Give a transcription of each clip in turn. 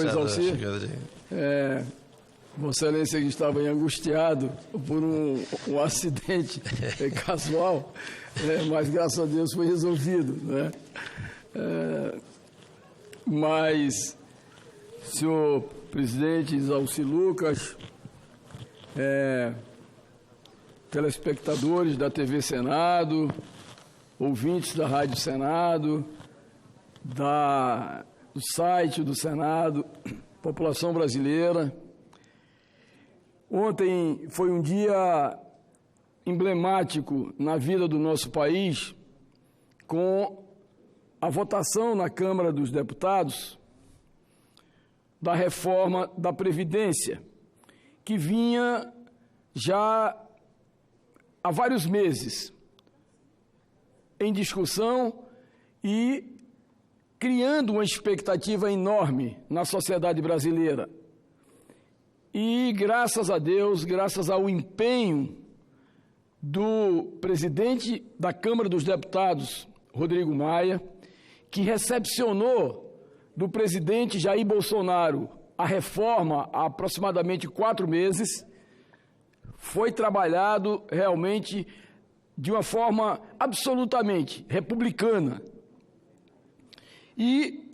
senador Isalci. Vossa Excelência que estava angustiado por um acidente casual, mas graças a Deus foi resolvido, né? Mas, senhor presidente Isalci Lucas, telespectadores da TV Senado, ouvintes da Rádio Senado, do site do Senado, população brasileira, ontem foi um dia emblemático na vida do nosso país, com a votação na Câmara dos Deputados da reforma da Previdência, que vinha já há vários meses em discussão e criando uma expectativa enorme na sociedade brasileira. E, graças a Deus, graças ao empenho do presidente da Câmara dos Deputados, Rodrigo Maia, que recepcionou do presidente Jair Bolsonaro a reforma há aproximadamente 4 meses, foi trabalhado realmente de uma forma absolutamente republicana. E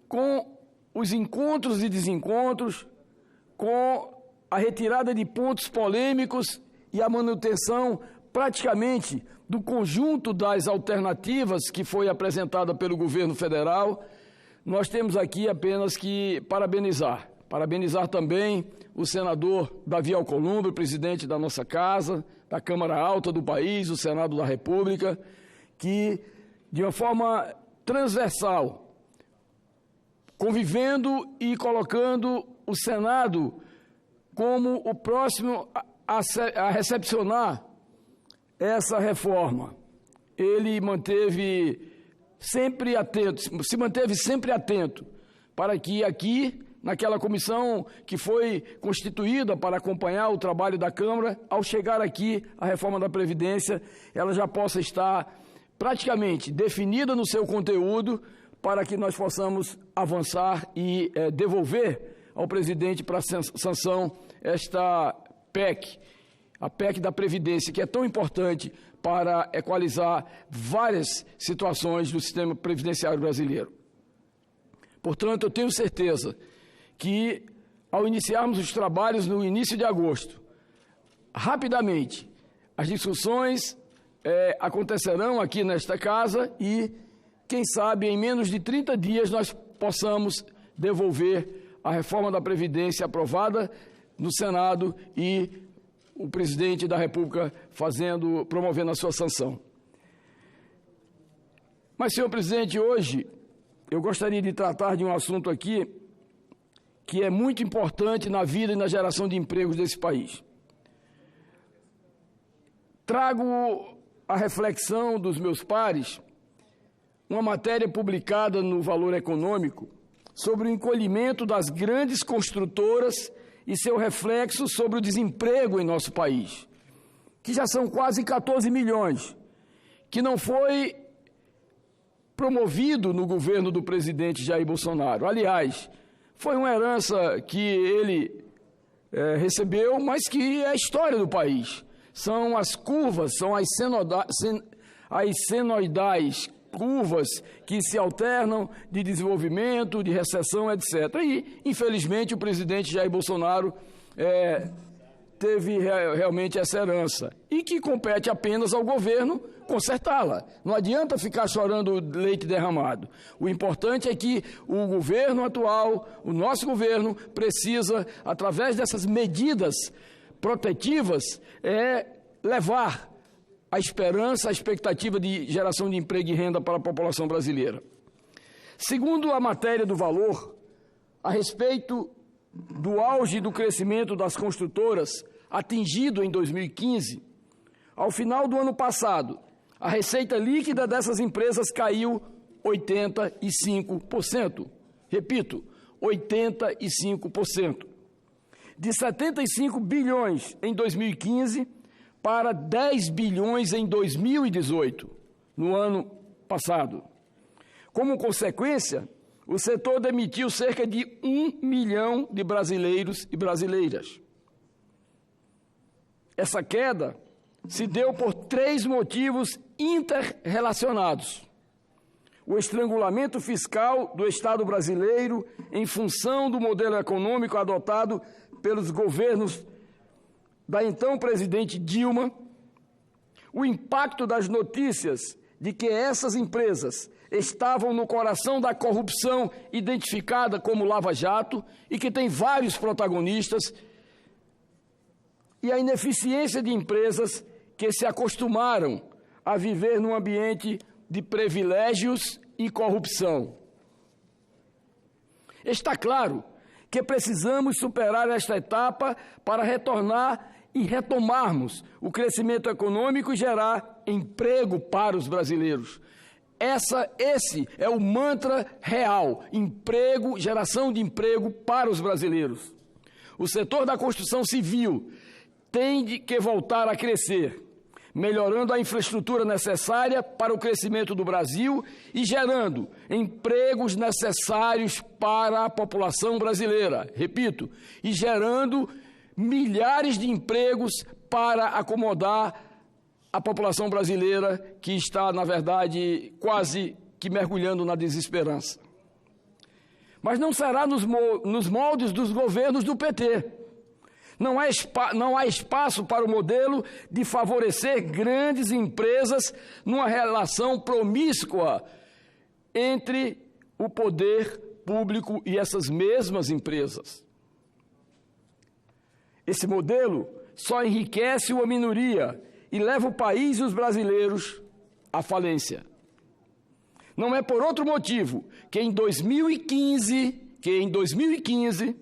com os encontros e desencontros, com a retirada de pontos polêmicos e a manutenção praticamente do conjunto das alternativas que foi apresentada pelo governo federal, nós temos aqui apenas que parabenizar. Parabenizar também o senador Davi Alcolumbre, presidente da nossa casa, da Câmara Alta do país, o Senado da República, que, de uma forma transversal, convivendo e colocando o Senado como o próximo a recepcionar essa reforma. Ele se manteve sempre atento para que aqui, naquela comissão que foi constituída para acompanhar o trabalho da Câmara, ao chegar aqui a reforma da Previdência, ela já possa estar praticamente definida no seu conteúdo para que nós possamos avançar e devolver ao presidente para sanção esta PEC, a PEC da Previdência, que é tão importante para equalizar várias situações do sistema previdenciário brasileiro. Portanto, eu tenho certeza que, ao iniciarmos os trabalhos no início de agosto, rapidamente, as discussões acontecerão aqui nesta casa e, quem sabe, em menos de 30 dias nós possamos devolver a reforma da Previdência aprovada no Senado e o presidente da República promovendo a sua sanção. Mas, senhor presidente, hoje eu gostaria de tratar de um assunto aqui que é muito importante na vida e na geração de empregos desse país. Trago a reflexão dos meus pares uma matéria publicada no Valor Econômico sobre o encolhimento das grandes construtoras e seu reflexo sobre o desemprego em nosso país, que já são quase 14 milhões, que não foi promovido no governo do presidente Jair Bolsonaro. Aliás, foi uma herança que ele recebeu, mas que é a história do país. São as curvas, são as senoidais, curvas que se alternam de desenvolvimento, de recessão, etc. E, infelizmente, o presidente Jair Bolsonaro teve realmente essa herança e que compete apenas ao governo consertá-la. Não adianta ficar chorando leite derramado. O importante é que o governo atual, o nosso governo, precisa, através dessas medidas protetivas, levar a esperança, a expectativa de geração de emprego e renda para a população brasileira. Segundo a matéria do Valor, a respeito do auge do crescimento das construtoras atingido em 2015, ao final do ano passado, a receita líquida dessas empresas caiu 85%. Repito, 85%. De 75 bilhões em 2015 para 10 bilhões em 2018, no ano passado. Como consequência, o setor demitiu cerca de 1 milhão de brasileiros e brasileiras. Essa queda se deu por 3 motivos interrelacionados: o estrangulamento fiscal do Estado brasileiro em função do modelo econômico adotado pelos governos da então presidente Dilma, o impacto das notícias de que essas empresas estavam no coração da corrupção identificada como Lava Jato e que tem vários protagonistas, e a ineficiência de empresas que se acostumaram a viver num ambiente de privilégios e corrupção. Está claro que precisamos superar esta etapa para retornar e retomarmos o crescimento econômico e gerar emprego para os brasileiros. Esse é o mantra real: emprego, geração de emprego para os brasileiros. O setor da construção civil tem que voltar a crescer, melhorando a infraestrutura necessária para o crescimento do Brasil e gerando empregos necessários para a população brasileira. Repito, e gerando milhares de empregos para acomodar a população brasileira que está, na verdade, quase que mergulhando na desesperança. Mas não será nos moldes dos governos do PT. Não há espaço para o modelo de favorecer grandes empresas numa relação promíscua entre o poder público e essas mesmas empresas. Esse modelo só enriquece uma minoria e leva o país e os brasileiros à falência. Não é por outro motivo que em 2015,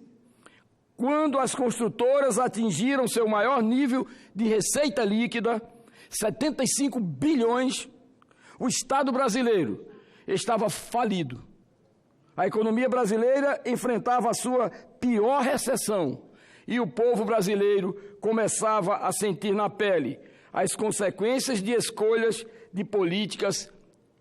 quando as construtoras atingiram seu maior nível de receita líquida, 75 bilhões, o Estado brasileiro estava falido. A economia brasileira enfrentava a sua pior recessão e o povo brasileiro começava a sentir na pele as consequências de escolhas de políticas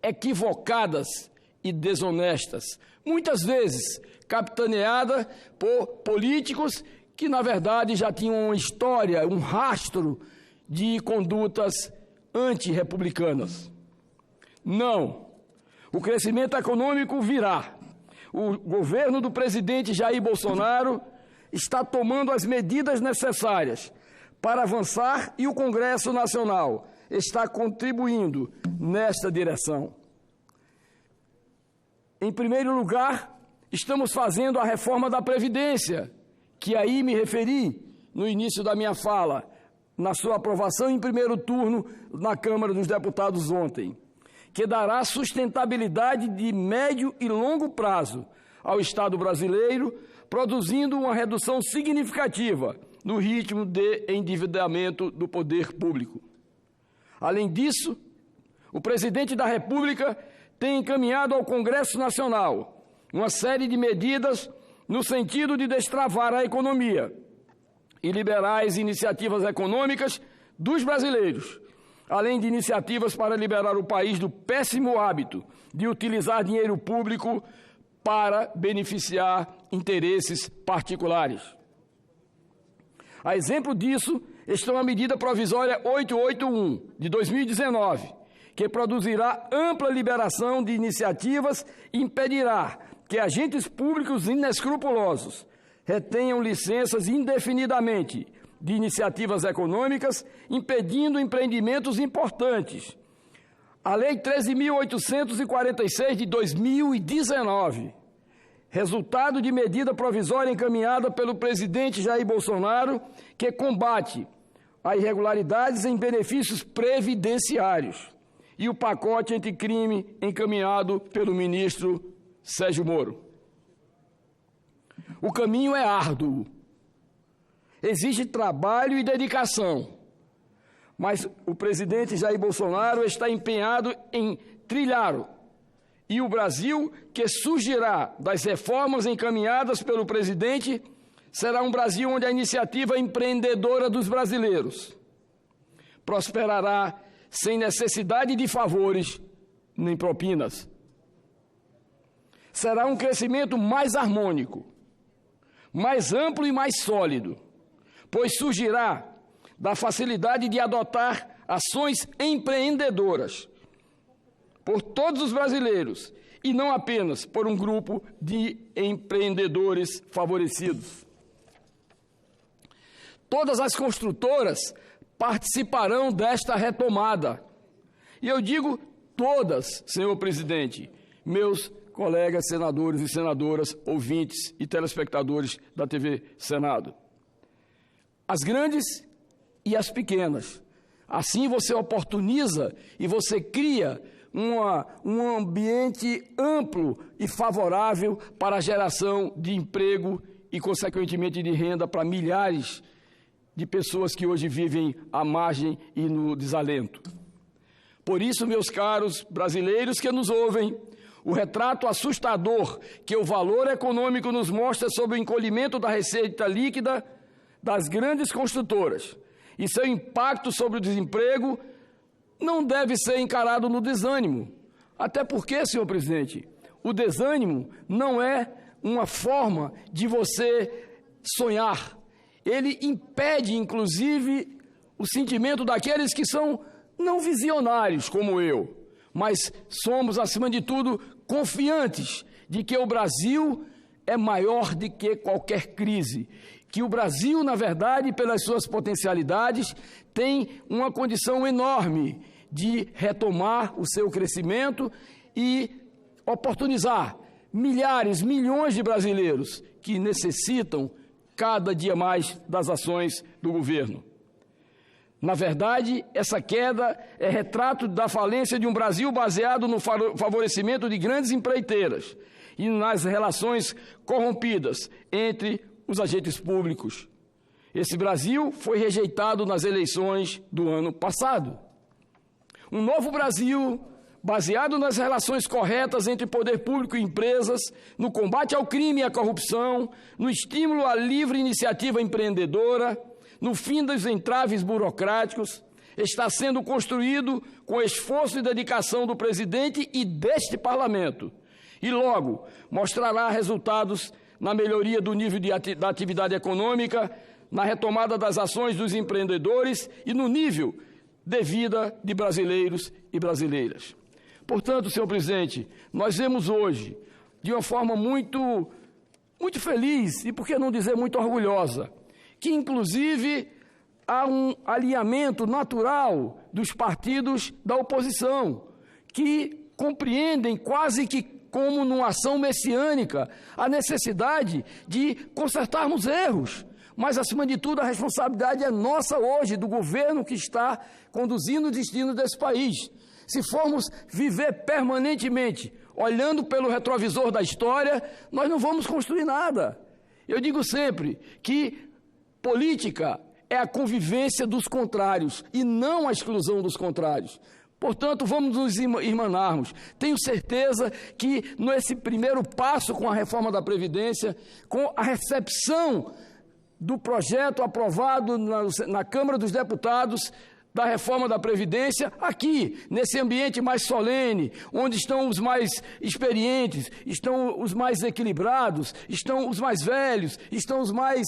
equivocadas e desonestas, muitas vezes capitaneada por políticos que, na verdade, já tinham uma história, um rastro de condutas antirrepublicanas. Não, o crescimento econômico virá. O governo do presidente Jair Bolsonaro está tomando as medidas necessárias para avançar e o Congresso Nacional está contribuindo nesta direção. Em primeiro lugar, estamos fazendo a reforma da Previdência, que aí me referi no início da minha fala, na sua aprovação em primeiro turno na Câmara dos Deputados ontem, que dará sustentabilidade de médio e longo prazo ao Estado brasileiro, produzindo uma redução significativa no ritmo de endividamento do poder público. Além disso, o presidente da República tem encaminhado ao Congresso Nacional uma série de medidas no sentido de destravar a economia e liberar as iniciativas econômicas dos brasileiros, além de iniciativas para liberar o país do péssimo hábito de utilizar dinheiro público para beneficiar interesses particulares. A exemplo disso está a medida provisória 881, de 2019, que produzirá ampla liberação de iniciativas e impedirá que agentes públicos inescrupulosos retenham licenças indefinidamente de iniciativas econômicas, impedindo empreendimentos importantes. A Lei 13.846 de 2019, resultado de medida provisória encaminhada pelo presidente Jair Bolsonaro, que combate as irregularidades em benefícios previdenciários, e o pacote anticrime encaminhado pelo ministro Sérgio Moro. O caminho é árduo, exige trabalho e dedicação, mas o presidente Jair Bolsonaro está empenhado em trilhá-lo, e o Brasil que surgirá das reformas encaminhadas pelo presidente será um Brasil onde a iniciativa empreendedora dos brasileiros prosperará sem necessidade de favores nem propinas. será um crescimento mais harmônico, mais amplo e mais sólido, pois surgirá da facilidade de adotar ações empreendedoras por todos os brasileiros e não apenas por um grupo de empreendedores favorecidos. Todas as construtoras participarão desta retomada. E eu digo todas, senhor presidente, meus colegas senadores e senadoras, ouvintes e telespectadores da TV Senado. As grandes e as pequenas. Assim você oportuniza e você cria um ambiente amplo e favorável para a geração de emprego e, consequentemente, de renda para milhares de pessoas que hoje vivem à margem e no desalento. Por isso, meus caros brasileiros que nos ouvem, o retrato assustador que o valor econômico nos mostra sobre o encolhimento da receita líquida das grandes construtoras e seu impacto sobre o desemprego não deve ser encarado no desânimo. Até porque, senhor presidente, o desânimo não é uma forma de você sonhar. Ele impede, inclusive, o sentimento daqueles que são não visionários como eu, mas somos, acima de tudo, confiantes de que o Brasil é maior do que qualquer crise, que o Brasil, na verdade, pelas suas potencialidades, tem uma condição enorme de retomar o seu crescimento e oportunizar milhares, milhões de brasileiros que necessitam cada dia mais das ações do governo. Na verdade, essa queda é retrato da falência de um Brasil baseado no favorecimento de grandes empreiteiras e nas relações corrompidas entre os agentes públicos. Esse Brasil foi rejeitado nas eleições do ano passado. Um novo Brasil, baseado nas relações corretas entre poder público e empresas, no combate ao crime e à corrupção, no estímulo à livre iniciativa empreendedora, no fim dos entraves burocráticos, está sendo construído com esforço e dedicação do presidente e deste parlamento. E logo mostrará resultados na melhoria do nível da atividade econômica, na retomada das ações dos empreendedores e no nível de vida de brasileiros e brasileiras. Portanto, senhor presidente, nós vemos hoje, de uma forma muito feliz e, por que não dizer, muito orgulhosa, que, inclusive, há um alinhamento natural dos partidos da oposição, que compreendem quase que como numa ação messiânica a necessidade de consertarmos erros. Mas, acima de tudo, a responsabilidade é nossa hoje, do governo que está conduzindo o destino desse país. Se formos viver permanentemente olhando pelo retrovisor da história, nós não vamos construir nada. Eu digo sempre que política é a convivência dos contrários e não a exclusão dos contrários. Portanto, vamos nos irmanarmos. Tenho certeza que nesse primeiro passo com a reforma da Previdência, com a recepção do projeto aprovado na Câmara dos Deputados, da reforma da Previdência, aqui, nesse ambiente mais solene, onde estão os mais experientes, estão os mais equilibrados, estão os mais velhos, estão os mais,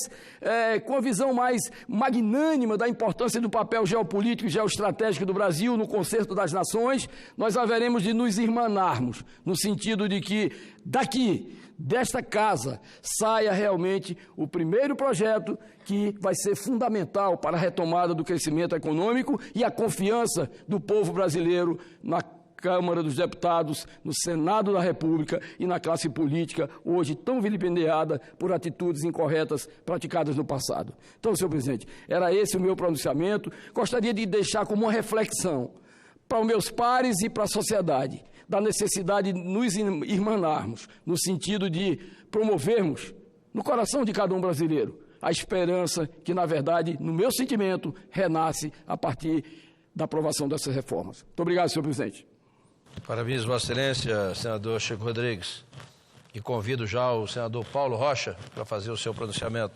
com a visão mais magnânima da importância do papel geopolítico e geoestratégico do Brasil no concerto das nações, nós haveremos de nos irmanarmos, no sentido de que, desta casa, saia realmente o primeiro projeto que vai ser fundamental para a retomada do crescimento econômico e a confiança do povo brasileiro na Câmara dos Deputados, no Senado da República e na classe política, hoje tão vilipendiada por atitudes incorretas praticadas no passado. Então, senhor presidente, era esse o meu pronunciamento. Gostaria de deixar como uma reflexão para os meus pares e para a sociedade, da necessidade de nos irmanarmos, no sentido de promovermos, no coração de cada um brasileiro, a esperança que, na verdade, no meu sentimento, renasce a partir da aprovação dessas reformas. Muito obrigado, senhor presidente. Parabéns, Vossa Excelência, senador Chico Rodrigues. E convido já o senador Paulo Rocha para fazer o seu pronunciamento.